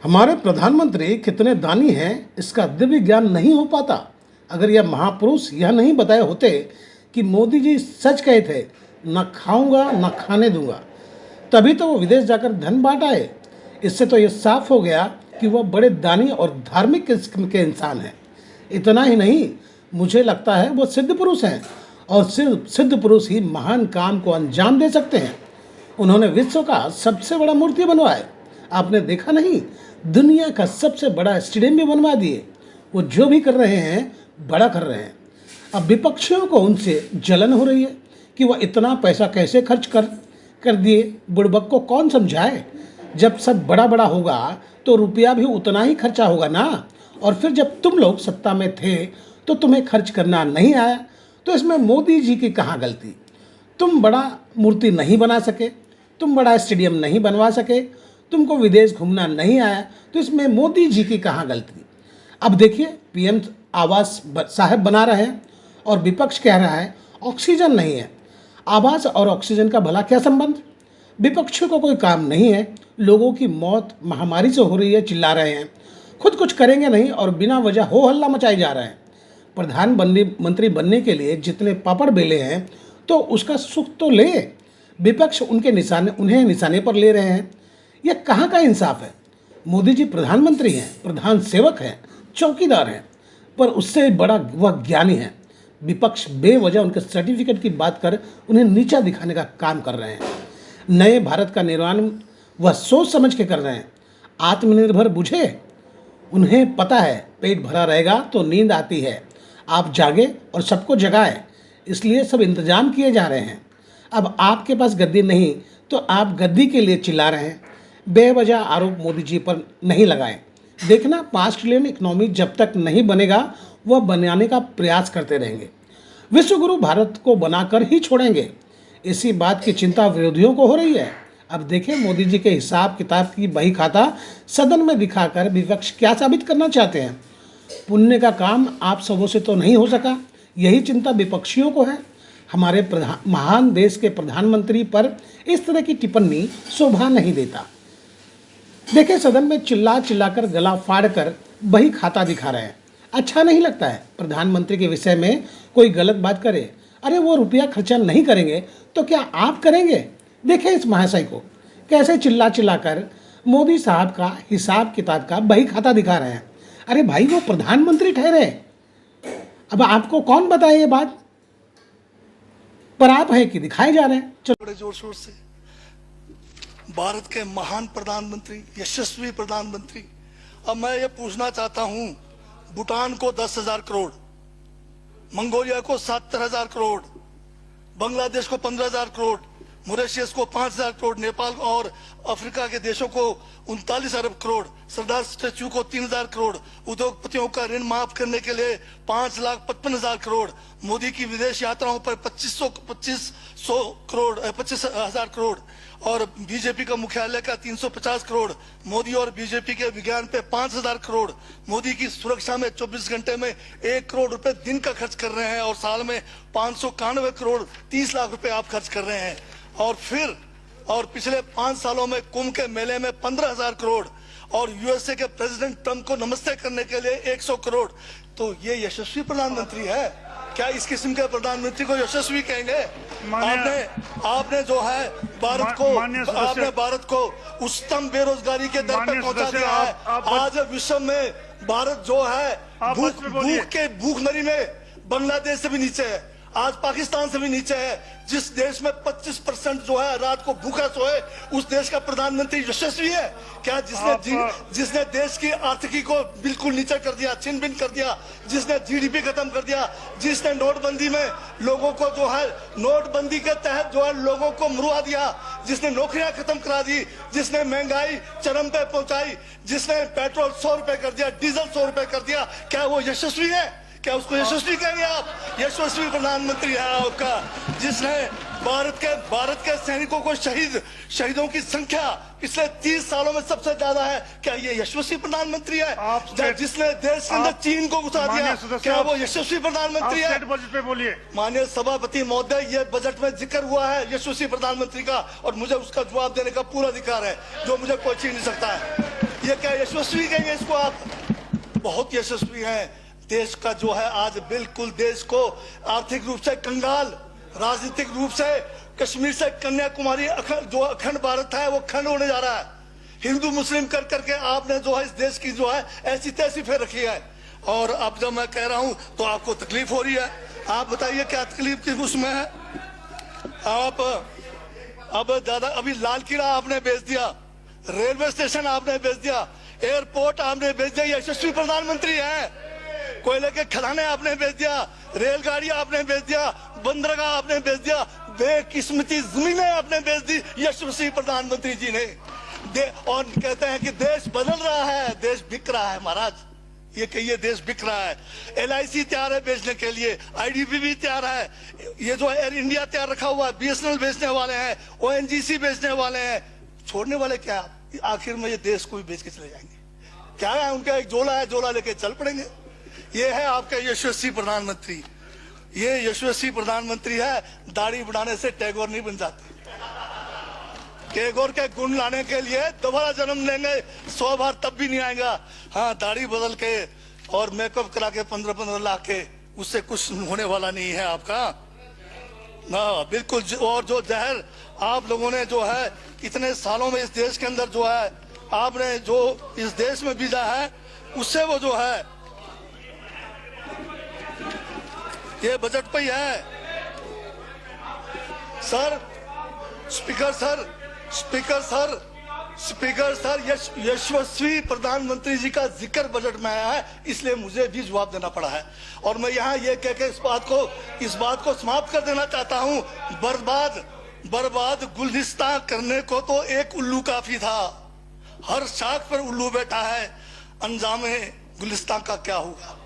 हमारे प्रधानमंत्री कितने दानी हैं इसका दिव्य ज्ञान नहीं हो पाता। अगर यह महापुरुष यह नहीं बताए होते कि मोदी जी सच कहे थे, न खाऊंगा न खाने दूंगा, तभी तो वो विदेश जाकर धन बांट आए। इससे तो यह साफ हो गया कि वह बड़े दानी और धार्मिक किस्म के इंसान हैं। इतना ही नहीं, मुझे लगता है वो सिद्ध पुरुष हैं और सिर्फ सिद्ध पुरुष ही महान काम को अंजाम दे सकते हैं। उन्होंने विश्व का सबसे बड़ा मूर्ति बनवाए, आपने देखा नहीं, दुनिया का सबसे बड़ा स्टेडियम भी बनवा दिए। वो जो भी कर रहे हैं बड़ा कर रहे हैं। अब विपक्षियों को उनसे जलन हो रही है कि वह इतना पैसा कैसे खर्च कर दिए। बुड़बक को कौन समझाए? जब सब बड़ा बड़ा होगा तो रुपया भी उतना ही खर्चा होगा ना। और फिर जब तुम लोग सत्ता में थे तो तुम्हें खर्च करना नहीं आया, तो इसमें मोदी जी की कहाँ गलती? तुम बड़ा मूर्ति नहीं बना सके, तुम बड़ा स्टेडियम नहीं बनवा सके, तुमको विदेश घूमना नहीं आया, तो इसमें मोदी जी की कहाँ गलती? अब देखिए, पीएम आवास साहब बना रहे हैं और विपक्ष कह रहा है ऑक्सीजन नहीं है। आवास और ऑक्सीजन का भला क्या संबंध? विपक्षियों को कोई काम नहीं है, लोगों की मौत महामारी से हो रही है, चिल्ला रहे हैं, खुद कुछ करेंगे नहीं और बिना वजह हो हल्ला मचाए जा रहे हैं। प्रधानमंत्री बनने के लिए जितने पापड़ बेले हैं तो उसका सुख तो ले। विपक्ष उन्हें निशाने पर ले रहे हैं। यह कहाँ का इंसाफ है? मोदी जी प्रधानमंत्री हैं, प्रधान सेवक हैं, चौकीदार हैं, पर उससे बड़ा वह ज्ञानी है। विपक्ष बेवजह उनके सर्टिफिकेट की बात कर उन्हें नीचा दिखाने का काम कर रहे हैं। नए भारत का निर्माण वह सोच समझ के कर रहे हैं। आत्मनिर्भर बुझे, उन्हें पता है पेट भरा रहेगा तो नींद आती है, आप जागे और सबको जगाए, इसलिए सब इंतजाम किए जा रहे हैं। अब आपके पास गद्दी नहीं तो आप गद्दी के लिए चिल्ला रहे हैं। बेवजह आरोप मोदी जी पर नहीं लगाएं। देखना, 5 ट्रिलियन इकोनॉमी जब तक नहीं बनेगा वह बनाने का प्रयास करते रहेंगे। विश्वगुरु भारत को बनाकर ही छोड़ेंगे। इसी बात की चिंता विरोधियों को हो रही है। अब देखें, मोदी जी के हिसाब किताब की बही खाता सदन में दिखाकर विपक्ष क्या साबित करना चाहते हैं। पुण्य का काम आप सबों से तो नहीं हो सका, यही चिंता विपक्षियों को है। हमारे महान देश के प्रधानमंत्री पर इस तरह की टिप्पणी शोभा नहीं देता। देखें, सदन में चिल्ला चिल्लाकर गला फाड़ कर बही खाता दिखा रहे हैं। अच्छा नहीं लगता है प्रधानमंत्री के विषय में कोई गलत बात करे। अरे वो रुपया खर्चा नहीं करेंगे तो क्या आप करेंगे? देखें इस महाशय को कैसे चिल्ला चिल्लाकर मोदी साहब का हिसाब किताब का बही खाता दिखा रहे हैं। अरे भाई, वो प्रधानमंत्री ठहरे, अब आपको कौन बताए ये बात? पर आप है कि दिखाए जा रहे हैं। चलो, बड़े जोर शोर से भारत के महान प्रधानमंत्री, यशस्वी प्रधानमंत्री। अब मैं ये पूछना चाहता हूं, भूटान को 10,000 करोड़, मंगोलिया को 70,000 करोड़, बांग्लादेश को 15,000 करोड़, मॉरिशस को 5,000 करोड़, नेपाल और अफ्रीका के देशों को 39 अरब करोड़, सरदार स्टैच्यू को 3,000 करोड़, उद्योगपतियों का ऋण माफ करने के लिए 5,55,000 करोड़, मोदी की विदेश यात्राओं पर 25,000 करोड़ और बीजेपी का मुख्यालय का 350 करोड़, मोदी और बीजेपी के विज्ञान पे 5,000 करोड़, मोदी की सुरक्षा में 24 घंटे में 1 करोड़ रुपए दिन का खर्च कर रहे हैं और साल में 591 करोड़ 30 लाख रुपए आप खर्च कर रहे हैं। और पिछले 5 सालों में कुंभ के मेले में 15,000 करोड़ और यूएसए के प्रेसिडेंट ट्रंप को नमस्ते करने के लिए 100 करोड़। तो ये यशस्वी प्रधानमंत्री है क्या? इस किस्म के प्रधानमंत्री को यशस्वी कहेंगे? आपने जो है भारत को उच्चतम बेरोजगारी के दर पर पहुंचा दिया है। आज विश्व में भारत जो है भूखमरी में बांग्लादेश से भी नीचे है, आज पाकिस्तान से भी नीचे है। जिस देश में 25% जो है रात को भूखा सोए, उस देश का प्रधानमंत्री यशस्वी है क्या? जिसने देश की आर्थिकी को बिल्कुल नीचे कर दिया, छिन भिन कर दिया, जिसने जीडीपी खत्म कर दिया, जिसने नोटबंदी में लोगों को जो है नोटबंदी के तहत जो है लोगों को मरवा दिया, जिसने नौकरियां खत्म करा दी, जिसने महंगाई चरम पे पहुंचाई, जिसने पेट्रोल 100 रुपए कर दिया, डीजल 100 रुपए कर दिया, क्या वो यशस्वी है? क्या उसको यशस्वी कहेंगे आप? यशस्वी प्रधानमंत्री है आपका, जिसने भारत के सैनिकों को शहीदों की संख्या पिछले 30 सालों में सबसे ज्यादा है। क्या ये यशस्वी प्रधानमंत्री है? जिसने देश के अंदर चीन को घुसा दिया, क्या वो यशस्वी प्रधानमंत्री है? बजट पे बोलिए। माननीय सभापति महोदय, ये बजट में जिक्र हुआ है यशस्वी प्रधानमंत्री का और मुझे उसका जवाब देने का पूरा अधिकार है, जो मुझे कोई छीन नहीं सकता है। ये क्या यशस्वी कहेंगे इसको आप? बहुत यशस्वी हैं। देश का जो है आज बिल्कुल देश को आर्थिक रूप से कंगाल, राजनीतिक रूप से कश्मीर से कन्याकुमारी जो अखंड भारत है वो खंड होने जा रहा है। हिंदू मुस्लिम कर करके आपने जो है इस देश की जो है ऐसी तैसी फेर रखी है। और अब जब मैं कह रहा हूं तो आपको तकलीफ हो रही है। आप बताइए क्या तकलीफ की उसमें है? आप अब ज्यादा अभी लाल किला आपने बेच दिया, रेलवे स्टेशन आपने बेच दिया, एयरपोर्ट आपने बेच दिया, यशस्वी प्रधानमंत्री हैं। कोयले के खदाने आपने बेच दिया, रेलगाड़ी आपने बेच दिया, बंदरगाह आपने बेच दिया, बेकिस्मती जमीनें आपने बेच दी यशस्वी प्रधानमंत्री जी ने। और कहते हैं कि देश बदल रहा है, देश बिक रहा है। महाराज ये कहिए देश बिक रहा है। LIC तैयार है बेचने के लिए, IDB भी तैयार है, ये जो एयर इंडिया तैयार रखा हुआ है, BSNL बेचने वाले हैं, ONGC बेचने वाले हैं। छोड़ने वाले क्या? आखिर में ये देश को भी बेच के चले जाएंगे। क्या है उनका? एक झोला है, झोला लेके चल पड़ेंगे। ये है आपका यशस्वी प्रधानमंत्री। ये यशस्वी प्रधानमंत्री है। दाढ़ी बढ़ाने से टैगोर नहीं बन जाते। टैगोर के गुण लाने के लिए दोबारा जन्म लेंगे 100 बार तब भी नहीं आएगा। हाँ, दाढ़ी बदल के और मेकअप करा के 15-15 लाख के, उससे कुछ होने वाला नहीं है आपका ना, बिल्कुल। और जो जहर आप लोगों ने जो है इतने सालों में इस देश के अंदर जो है आपने जो इस देश में बीजा है, उससे वो जो है ये बजट पे ही है। Sir, speaker sir, speaker sir, speaker sir, यशस्वी प्रधानमंत्री जी का जिक्र बजट में आया है, इसलिए मुझे भी जवाब देना पड़ा है। और मैं यहाँ ये कह के इस बात को समाप्त कर देना चाहता हूँ। बर्बाद गुलदस्ता करने को तो एक उल्लू काफी था। हर शाख पर उल्लू बैठा है, अंजामे गुलिस्तान का क्या होगा?